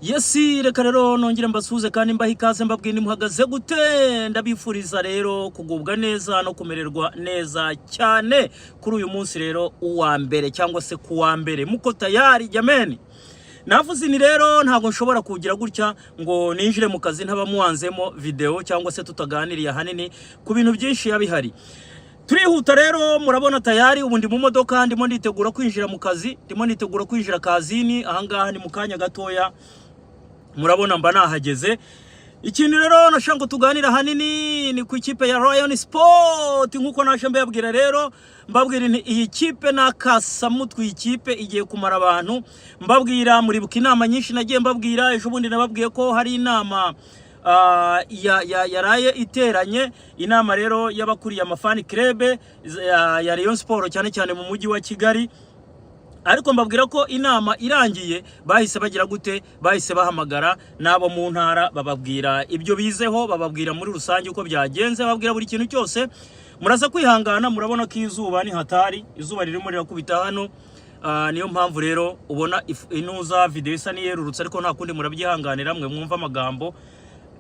Yesi reka rero nongere mbasuhuze kandi mbaha ikaze mbabwira ni muhagaze gute ndabifuriza rero kugubwa neza no kumererwa neza cyane kuri uyu munsi rero uwa mbere cyangwa se kuwa mbere muko tayari jameni. Navuze ni rero ntago nshobora kugira gutya ngo ninjire mu kazi ntabamuwanzemo video cyangwa se tutaganiriye hanini ku bintu byinshi yabihari. Turihuta rero murabona tayari ubundi mu modoka ndimo nditegura kwinjira mu kazi, ndimo nditegura kwinjira kazini ahangaha ni mu kanya gatoya. Murabona mba nahageze. Ikintu rero nashaka tuganira hanini ni ku ikipe ya Rayonsport nkuko nashe mbabwira rero mbabwira iyi kipe nakasamutwe ikipe igiye kumara abantu mbabwira muri buka inama nyinshi nagiye mbabwira ejo bundi nababwiye ko hari inama yaraye iteranye inama rero y'abakuriye amafani club ya Rayonsport cyane cyane mu mujyi wa Kigali. Ariko mbabwira ko inama irangiye bahise bagira gute bahise bahamagara nabo mu ntara bababwira ibyo bizeho bababwira muri rusange uko byagenze bababwira buri kintu cyose. Muraza kwihangana murabona ko izuba ni hatari izuba ririmo rirakubita hano niyo mpamvu rero ubona inuza video isa niyerurutse ariko nta kundi murabyihanganira mwe mwumva amagambo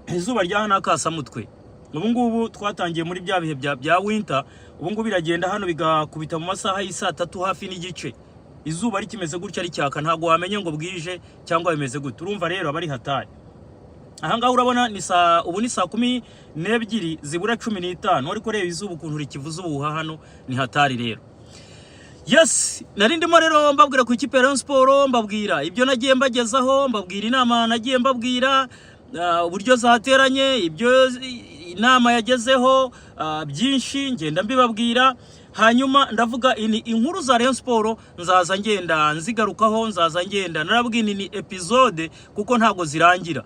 izuba rya hano akasamutwe. Ubu ngubu twatangiye muri bya bihe bya winter ubu ngubu biragenda hano bigakubita mu masaha y'isa 3 hafi n'igice. Izuba rikimeze gutya ricyaka ntago wamenye ngo bwije cyangwa bimeze gute. Urumva rero abari hatari. Ahangaho urabona ni ubu ni saa 12 zibura 15 ariko reba izuba ukuntu rikivuza ubuha hano ni hatari rero. Yes, nari ndimo rero mbabwira ku ikipe ya Rayonsport mbabwira ibyo nagiye mbagezaho mbabwira inama nagiye mbabwira uburyo zateranye ibyo inama yagezeho byinshi ngenda mbibabwira. Hanyuma ndavuga inkuru za Rayonsport nzaza ngenda nzigarukaho nzaza ngenda narabwini ni episode kuko ntago zirangira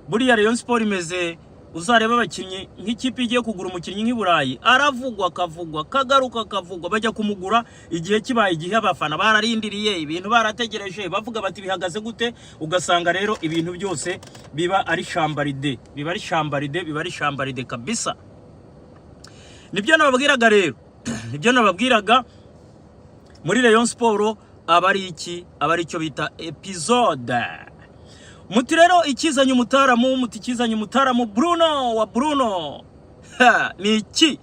buriya Rayonsport imeze uzareba abakinnyi nk'ikipe igiye kugura umukinnyi nk'iburayi aravugwa akavugwa kagaruka akavugwa bajya kumugura igihe kibaye igihe abafana bararindiriye ibintu barategereje bavuga bati bihagaze gute ugasanga rero ibintu byose biba ari shambaride kabisa. Nibyo nababwiraga rero nibyo nababwiraga muri Rayonsport abari cyo bita episode. Muti rero ikizanye umutaramu Bruno ni iki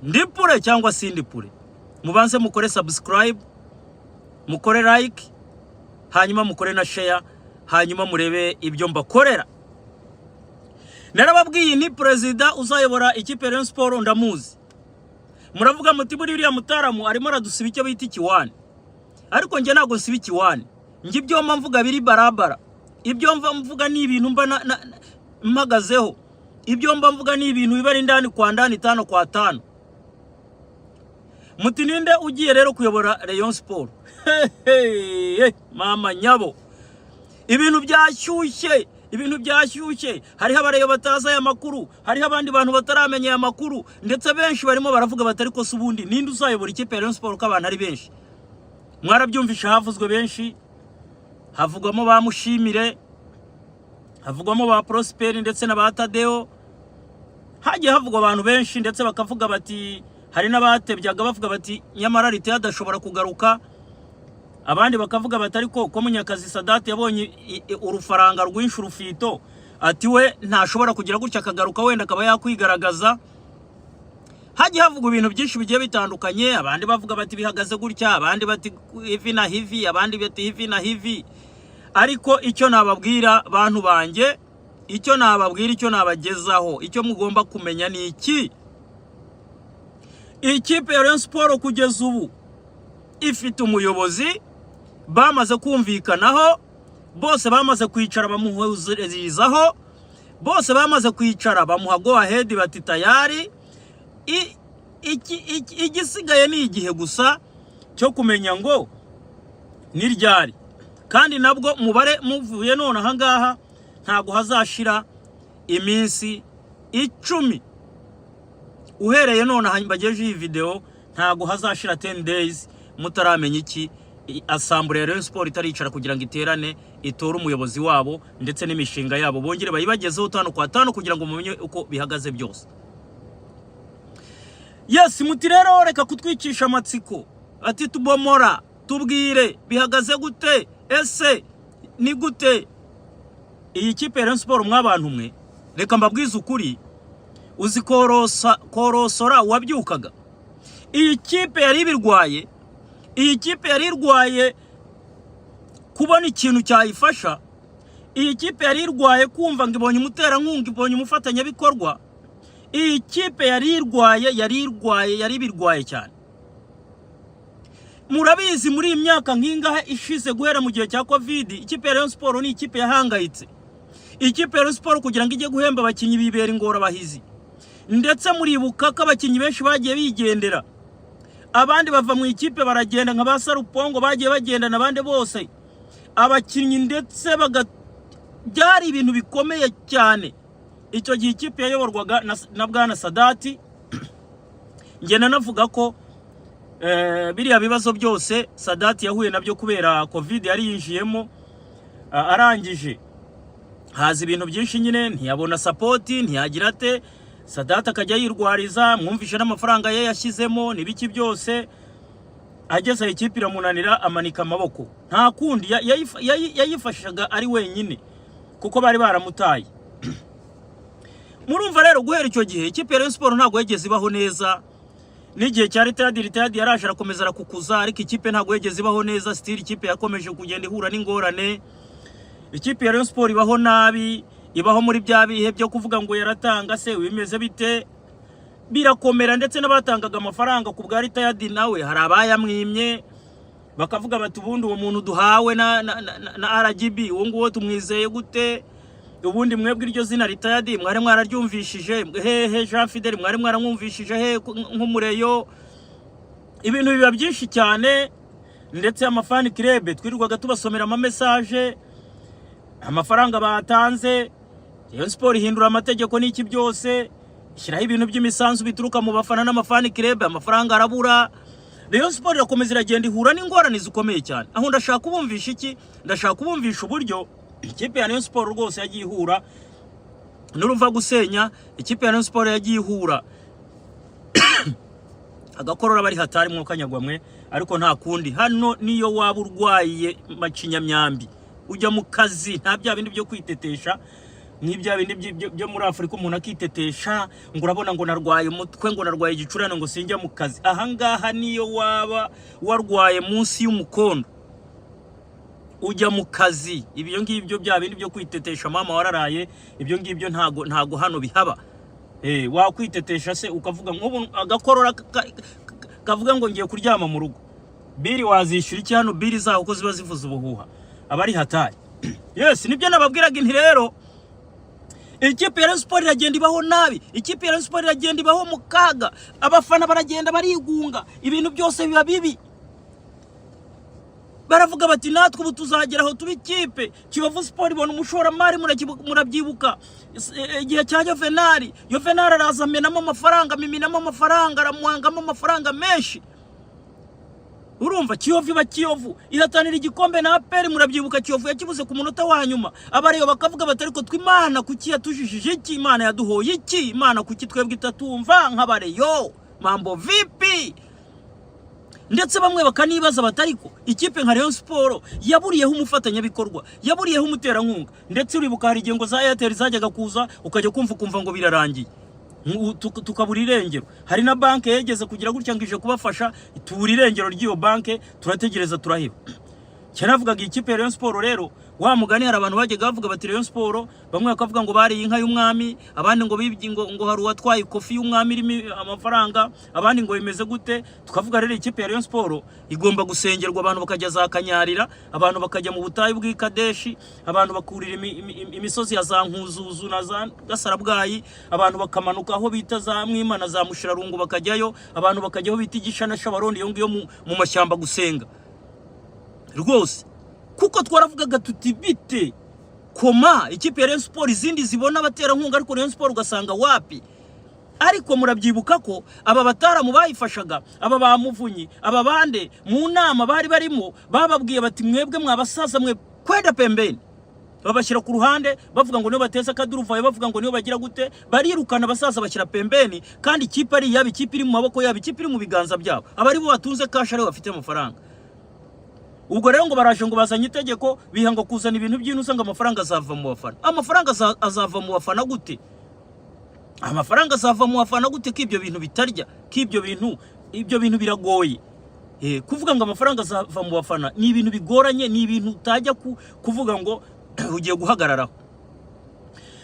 ndipure cyangwa sindipure mubanze mukore subscribe mukore like hanyuma mukore na share hanyuma murebe ibyo mbakorera. Narababwiye ni president uzayobora ikipe ya Rayonsport ndamuzi. Muravuga muti buri uriya mutaramu arimo aradusiba icyo bita ikiwani. Ariko nge nago siba ikiwani. Nge ibyo mvuga biri barabara. Ibyo mvuga ni ibintu mba mpagazeho. Ibyo mvuga ni ibintu bibari ndani kwa ndani 5 kwa 5. Muti ninde ugiye rero kuyobora Rayonsport? Mama nyabo. Ibintu byashyushye hariho abareyo bataza aya makuru hariho abandi bantu bataramenye aya makuru ndetse benshi barimo baravuga batari ko subundi ninde uzayobora ikipe ya Rayonsport k'abantu ari benshi. Mwarabyumvisha havuzwe benshi havugwamo ba Mushimire havugwamo ba Prosper ndetse na ba Tadeo hagiye havugwa abantu benshi ndetse bakavuga bati hari n'abatebyaga bavuga bati nyamara rite adashobora kugaruka. Abandi bakavuga batari ko Munyakazi Sadat yabonye urufaranga rwinshi rufito ati we ntashobora kugira gutya akagaruka wenda akaba yakwigaragaza. Hagiye havugwa ibintu byinshi bigiye bitandukanye abandi bavuga bati bihagaze gutya abandi bati hivi na hivi abandi bati hivi na hivi. Ariko icyo nababwira bantu banjye icyo nabagezaho icyo mugomba kumenya ni iki ikipe ya Rayonsport kugeza ubu ifite umuyobozi bamaze kumvikanaho bose bamaze kwicara bamuhuzirizaho bose bamaze kwicara bamuha go ahead bati tayari igisigaye ni igihe gusa cyo kumenya ngo ni ryari kandi nabwo mubare muvuye none ahangaha ntago hazashira iminsi 10 uhereye none ahambageje iyi video ntago hazashira 10 days mutaramenya iki assemblée ya Rayonsport itaricara kugira ngo iterane itore umuyobozi wabo ndetse n'imishinga yabo bongere bayibagezeho 5 kwa 5 kugira ngo mumenye uko bihagaze byose. Yes, muti rero reka kutwicisha amatsiko ati tubomora tubwire bihagaze gute, ese ni gute iyi kipe ya Rayonsport mwabantu mwe? Reka mbabwize ukuri, uzi korosora wabyukaga. Iyi kipe yari birwaye, iyi kipe yari irwaye kubona ikintu cyayifasha, iyi kipe yari irwaye kumva ngo ibonye umuterankunga, ibonye umufatanyabikorwa. Iyi kipe yari birwaye cyane. Murabizi muri imyaka nkingahe ishize guhera mu gihe cya Covid, ikipe ya Rayonsport ni ikipe yahangayitse. Ikipe ya Rayonsport kugira ngo ijye guhemba abakinyi bibera ingora bahizi. Ndetse muribuka ko abakinyi benshi bagiye bigendera. Abandi bava mu ikipe baragenda nka basarupongo bagiye bagenda nabande bose. Abakinyi ndetse byari ibintu bikomeye cyane. Icyo gihe ikipe yayoborwaga na Bwana Sadati. Ngena navuga ko biriya bibazo byose Sadati yahuye nabyo kubera Covid yari yinjiyemo, arangije haza ibintu byinshi nyine, ntiyabona support, ntiyagira ate. Sadati akajya yirwariza, mwumvishe n'amafaranga ye yashyizemo nibiki byose. Ageze ikipe iramunanira, amanika amaboko. Nta kundi yayifashaga ari wenyine kuko bari baramutaye. Murumva rero guhera icyo gihe ikipe ya Rayonsport ntago yegeze ibaho neza. N'igihe cya retired yaraje arakomeza arakukuza, ariko ikipe ntago yegeze ibaho neza. Still ikipe yakomeje kugenda ihura n'ingorane. Ikipe ya Rayonsport ibaho nabi, ibaho muri bya bihe byo kuvuga ngo yaratanga se bimeze bite, birakomera. Ndetse n'abatangaga amafaranga ku bwa retired nawe hari abayamwimye, bakavuga bati ubundi uwo muntu duhawe na RGB uwo nguwo tumwizeye gute, ubundi mwebwe iryo zina retired mwari mwararyumvishije hehe, Jean Fidel mwari mwaramwumvishije he nk'umureyo. Ibintu biba byinshi cyane. Ndetse amafani club twirirwaga tubasomera ama message, amafaranga batanze. Rayonsport ihindura amategeko n'iki byose, ishyiraho ibintu by'imisanzu bituruka mu bafana n'amafani club, amafaranga arabura. Rayonsport irakomeza iragenda ihura n'ingorane zikomeye cyane. Aho ndashaka kubumvisha iki? Ndashaka kubumvisha uburyo ikipe ya Rayonsport rwose yagiye ihura n'uruva gusenya. Ikipe ya Rayonsport yagiye ihura agakorora bari hatari mu kanyagwamwe, ariko nta kundi. Hano niyo waba urwaye macinyamyambi ujya mu kazi, nta bya bindi byo kwitetesha n'ibya bindi byo muri Afrika umuntu akitetesha ngo urabona ngo narwaye umutwe, ngo narwaye igicurane, ngo sinjya mu kazi. Aha ngaha niyo waba warwaye munsi y'umukondo ujya mu kazi. Ibyo ngibyo bya bindi byo kwitetesha mama wararaye, ibyo ngibyo ntago hano bihaba. Wakwitetesha se ukavuga nk'ubu agakorora kavuga ngo ngiye kuryama mu rugo, biri wazishyura iki hano? Biri zaho uko ziba zivuza ubuhuha abari hatari. Yes, nibyo nababwiraga inti rero. Ikipe ya Rayonsport iragenda ibaho nabi, ikipe ya Rayonsport iragenda ibaho mu kaga, abafana baragenda barigunga, ibintu byose biba bibi. Baravuga bati natwe ubu tuzageraho tuba ikipe. Kiyovu Sport ibona umushoramari, murabyibuka igihe cya Juvenal araza amenamo amafaranga, miminamo amafaranga, aramuhangamo amafaranga menshi. Urumva Kiyovu iba Kiyovu iratanira igikombe na APR, murabyibuka Kiyovu yakibuze ku munota wa nyuma. Abariyo bakavuga bati ariko tw'Imana kuki yatujijije iki, Imana yaduhoye iki, Imana kuki twebwe itatumva nk'abareyo, mambo vipi? Ndetse bamwe bakanibaza batariko ikipe nka Rayonsport yaburiyeho umufatanyabikorwa, yaburiyeho umuterankunga. Ndetse uribuka hari igengo za Airtel zajyaga kuza ukajya kumva ngo birarangiye, tukabura irengero. Hari na banke yegeze kugira gutya ngije kubafasha, tubura irengero ry'iyo banke, turategereza turaheba. Cyanavugaga ikipe ya Rayonsport rero, wa mugani hari abantu bajyaga bavuga bati Rayonsport, bamwe bakavuga ngo bari inka y'umwami, abandi ngo bibye ngo hari uwatwaye kofi y'umwami irimo amafaranga, abandi ngo bimeze gute. Tukavuga rero ikipe ya Rayonsport igomba gusengerwa, abantu bakajya za Kanyarira, abantu bakajya mu butayu bw'Ikadeshi, abantu bakurira imisozi ya za Nkuzuzu na za Gasarabwayi, abantu bakamanuka aho bita za Mwimana za Mushirarungu bakajyayo, abantu bakajyaho bita Igishana Shabarondi yo ngiyo mu mashyamba gusenga. Rwose kuko twaravugaga tuti bite koma ikipe ya Rayonsport izindi zibona abaterankunga, ariko Rayonsport ugasanga wapi. Ariko murabyibuka ko aba bataramu bayifashaga, aba ba Muvunyi, aba bande mu nama bari barimo, bababwiye bati mwebwe mwabasaza mwe kwenda pembeni. Babashyira ku ruhande bavuga ngo niyo bateza akaduruvayo, bavuga ngo niyo bagira gute, barirukana abasaza bashyira pembeni. Kandi ikipe ari yaba ikipe iri mu maboko yabo, ikipe iri mu biganza byabo, abari bo batunze cash ari bafite amafaranga. ubwo rero ngo baraje ngo bazanye itegeko bihanga kuzana ibintu by'intuza ngo amafaranga azava mu bafana. Amafaranga azava mu bafana gute? Amafaranga azava mu bafana gute k'ibyo bintu bitarya, k'ibyo bintu biragoye. Kuvuga ngo amafaranga azava mu bafana ni ibintu bigoranye, ni ibintu utajya kuvuga ngo ugiye guhagararaho.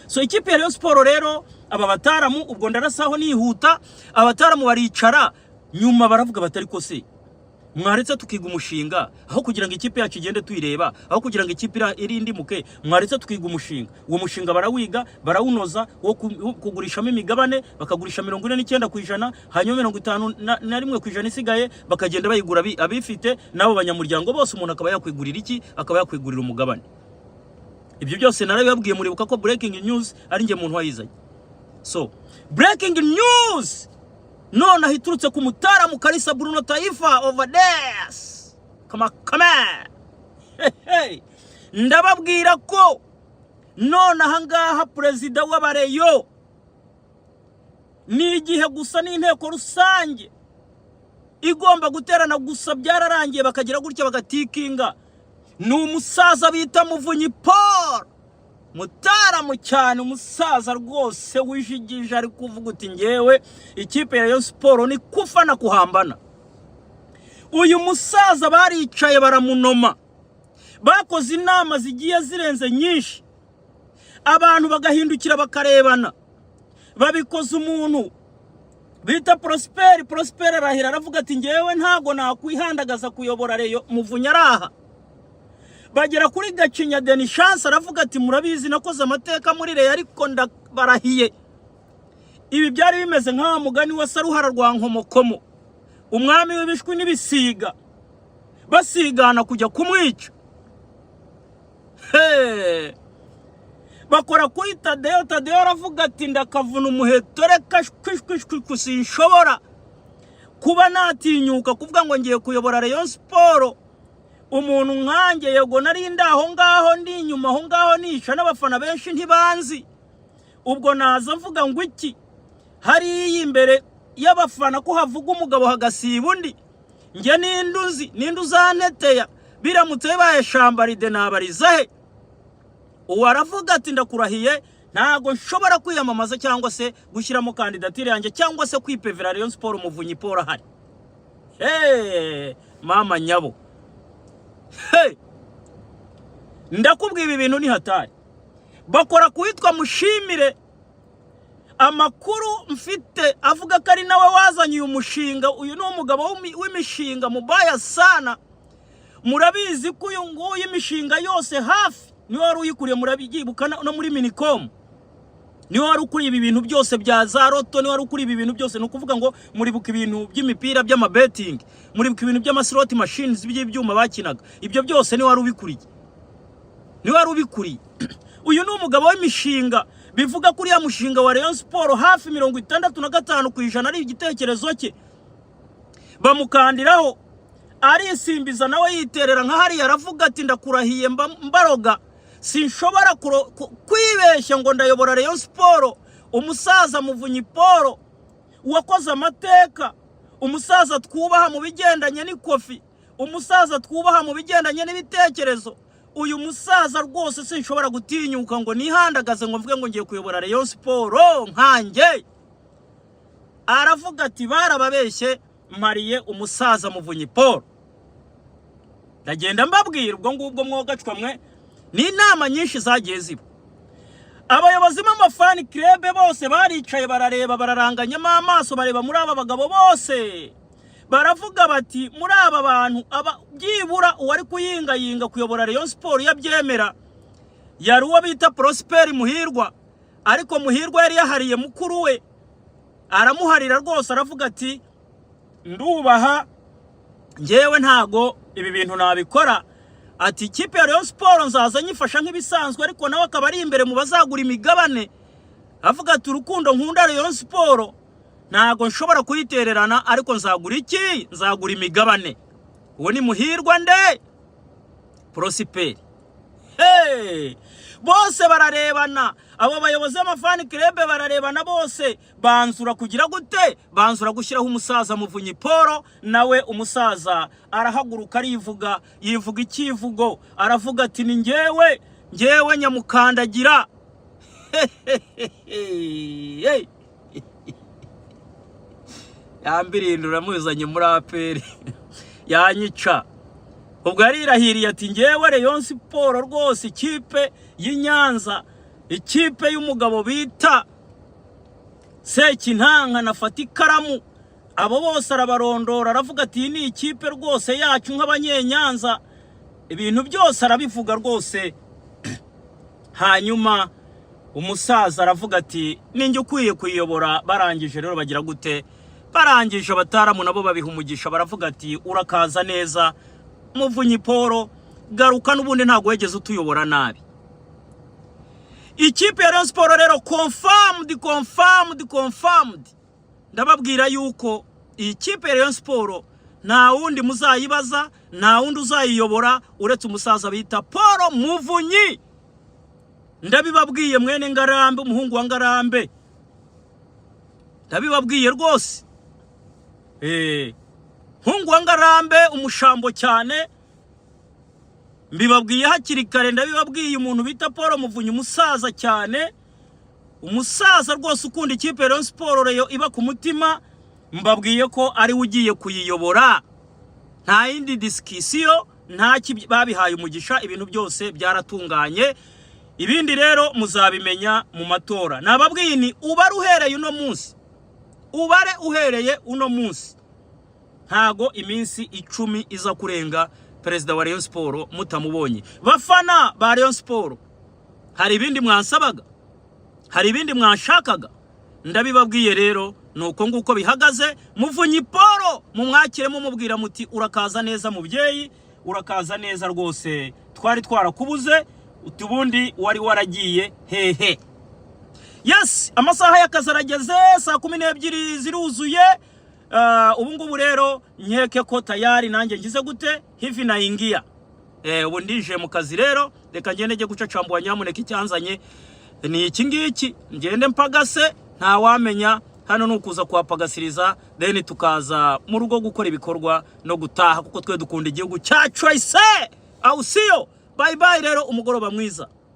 So ikipe ya Rayonsport rero aba bataramu ubwo ndarasaho nihuta, abataramu baricara nyuma baravuga batari ko se mwaretse tukiga umushinga aho kugira ngo ikipe yacu igende tuyireba, aho kugira ngo ikipe irindi muke, mwaretse tukiga umushinga. Uwo mushinga barawiga, barawunoza wo kugurishamo imigabane, bakagurisha 49%, hanyuma 51% isigaye bakagenda bayigura abifite nabo banyamuryango bose, umuntu akaba yakwigurira iki, akaba yakwigurira umugabane. Ibyo byose narabibabwiye, muribuka ko breaking news ari nge muntu wayizanye. So breaking news none ahiturutse ku mutaramu Kalisa Bruno Taifa over there. Come hey. Ndababwira ko none ahangaha president w'abareyo ni igihe gusa n'inteko rusange igomba guterana gusa byararangiye bakagira gutya bagatikinga. Ni umusaza bita Muvunyi Poul, mutaramu cyane, umusaza rwose wijigije ari kuvuga uti ngewe ikipe ya Rayonsport ni kufana kuhambana. Uyu musaza baricaye baramunoma, bakoze inama zigiye zirenze nyinshi, abantu bagahindukira bakarebana. Babikoze umuntu bita Prosper arahira aravuga ati ngewe ntago nakwihandagaza kuyobora Rayon, Muvunyi araha. Bagera kuri Gacinya Deni Chance aravuga ati murabizi nakoze amateka muri Rayon ariko ndabarahiye. Ibi byari bimeze nka mugani wa Saruhara rwa Nkomokomo, umwami w'ibishwi n'ibisiga basigana kujya kumwica. Bakora kuri Tadeo aravuga ati ndakavuna umuheto reka sinshobora kuba natinyuka kuvuga ngo ngiye kuyobora Rayonsport. Umuntu nkanjye yego nari ndaho ngaho ndi inyuma aho ngaho nisha n'abafana benshi ntibanzi, ubwo naza mvuga ngo iki hari imbere y'abafana ko havuga umugabo hagasiba undi, nge n'induzanteteya biramutse bibaye shambaride nabarizahe. Uwo aravuga ati ndakurahiye ntago nshobora kwiyamamaza cyangwa se gushyiramo kandidatire yanjye cyangwa se kwipevera Rayonsport Muvunyi Poul ahari. Mama nyabo, ndakubwiye ibi bintu ni hatari. Bakora kuitwa Mushimire, amakuru mfite avuga ko ari nawe wazanye uyu mushinga. Uyu ni umugabo w'imishinga mubaya sana, murabizi ko uyu nguyu imishinga yose hafi ni wari uyikuriye, murabigibuka no muri Minicom ni wari ukuri ibi bintu byose bya za roto, ni wari ukuri ibi bintu byose. No kuvuga ngo muribuka ibintu by'imipira by'amabeting, muribuka ibintu by'amaslot machines by'ibyuma bakinaga, ibyo byose ni wari ubikuriye. Uyu ni umugabo w'imishinga, bivuga kuri ya mushinga wa Rayonsport hafi 65% ari igitekerezo cye. Bamukandiraho arisimbiza nawe yiterera nka hari yaravuga ati ndakurahiye mbaroga, sinshobora kwibeshya ngo ndayobora Rayonsport. Umusaza Muvunyi Poul wakoze amateka, umusaza twubaha mu bigendanye n'ikofi, umusaza twubaha mu bigendanye n'ibitekerezo. Uyu musaza rwose sinshobora gutinyuka ngo nihandagaze ngo mvuge ngo ngiye kuyobora Rayonsport nkanjye. Aravuga ati barababeshye mariye umusaza Muvunyi Poul. Ndagenda mbabwira ubwo ngubwo mwogacwa mwe ni inama nyinshi zagiye ziba. Abayobozi b'amafani club bose baricaye barareba, bararanganyamo amaso, bareba muri aba bagabo bose, baravuga bati muri aba bantu byibura uwari kuyingayinga kuyobora Rayonsport yabyemera yari uwo bita Prosper Muhirwa. Ariko Muhirwa yari yahariye mukuru we, aramuharira rwose, aravuga ati ndubaha ngewe ntago ibi bintu nabikora. Ati ikipe ya Rayonsport nzaza nyifasha nk'ibisanzwe, ariko nawe akaba ari imbere mu bazagura imigabane. Avuga ati urukundo nkunda Rayonsport ntago nshobora kuyitererana, ariko nzagura iki, nzagura imigabane. Uwo ni Muhirwa nde Prosper. Hey! Bose bararebana, abo bayobozi b'amafani club bararebana bose, banzura kugira gute, banzura gushyiraho umusaza Muvunyi Paul. Nawe umusaza arahaguruka arivuga, yivuga ikivugo, aravuga ati ni njyewe nyamukandagira. Yambirindura muzanye muri APR yanyica. Ubwo yarirahiriye ati njyewe Rayonsport rwose ikipe y'Inyanza, ikipe y'umugabo bita Sekintanka nafata ikaramu, abo bose arabarondora, aravuga ati ni ikipe rwose yacu nk'abanyenyanza, ibintu byose arabivuga rwose. Hanyuma umusaza aravuga ati ninjye ukwiye kuyiyobora. Barangije rero bagira gute, barangije abataramu nabo babiha umugisha, baravuga ati urakaza neza Muvunyi Paul, garuka n'ubundi ntago wegeze utuyobora nabi. Ikipe ya Rayonsport rero confirmed. Ndababwira yuko ikipe ya Rayonsport nta wundi muzayibaza, nta wundi uzayiyobora uretse umusaza bita Paul Muvunyi. Ndabibabwiye mwene Ngarambe, umuhungu wa Ngarambe, ndabibabwiye rwose. Hungu wa Ngarambe umushambo cyane, mbibabwiye hakiri kare. Ndabibabwiye umuntu bita Paul Muvunyi, umusaza cyane, umusaza rwose ukunda ikipe ya Rayonsport reyo iba ku mutima. Mbabwiye ko ari ugiye kuyiyobora, nta yindi diskisiyo, nta babihaye umugisha, ibintu byose byaratunganye. Ibindi rero muzabimenya mu matora. Nababwiye ni ubare uhereye uno munsi, ntago iminsi 10 iza kurenga perezida wa Rayonsport mutamubonye. Bafana ba Rayonsport, hari ibindi mwansabaga, hari ibindi mwanshakaga. Ndabibabwiye rero nuko nguko bihagaze. Muvunyi Paul mumwakire mumubwira muti urakaza neza mubyeyi, urakaza neza rwose, twari twarakubuze, utubundi wari waragiye hehe. Yes, amasaha y'akazi arageze, saa 12 ziruzuye. Ubu ngubu rero nkeke ko tayari nanjye ngize gute hivi na ingia. Ubu ndije mu kazi rero, reka ngende nge gucacambwa nyamuneka icyanzanye ni iki ngiki, ngende mpagase, nta wamenya hano nukuza kuhapagasiriza, then tukaza mu rugo gukora ibikorwa no gutaha, kuko twe dukunda igihugu cyacu. Au sio? Bye bye rero, umugoroba mwiza.